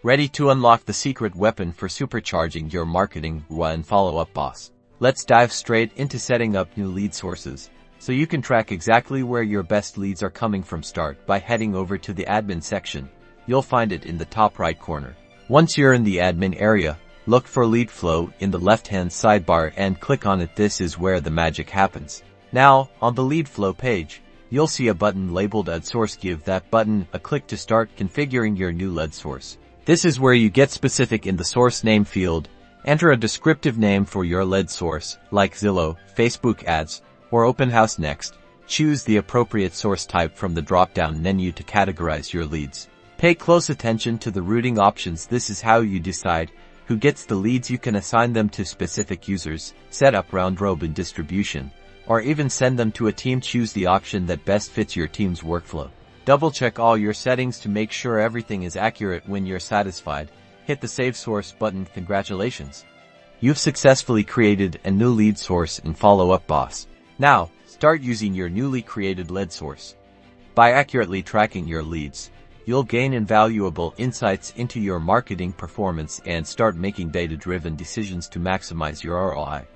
Ready to unlock the secret weapon for supercharging your marketing and follow-up boss. Let's dive straight into setting up new lead sources, so you can track exactly where your best leads are coming from. Start by heading over to the admin section. You'll find it in the top right corner. Once you're in the admin area, look for lead flow in the left-hand sidebar and click on it. This is where the magic happens. Now, on the lead flow page, you'll see a button labeled Add Source. Give that button a click to start configuring your new lead source. This is where you get specific in the source name field. Enter a descriptive name for your lead source, like Zillow, Facebook ads, or Open House. Next, choose the appropriate source type from the drop-down menu to categorize your leads. Pay close attention to the routing options. This is how you decide who gets the leads. You can assign them to specific users, set up round-robin distribution, or even send them to a team. Choose the option that best fits your team's workflow. Double-check all your settings to make sure everything is accurate. When you're satisfied, hit the Save Source button. Congratulations! You've successfully created a new lead source in Follow-Up Boss. Now, start using your newly created lead source. By accurately tracking your leads, you'll gain invaluable insights into your marketing performance and start making data-driven decisions to maximize your ROI.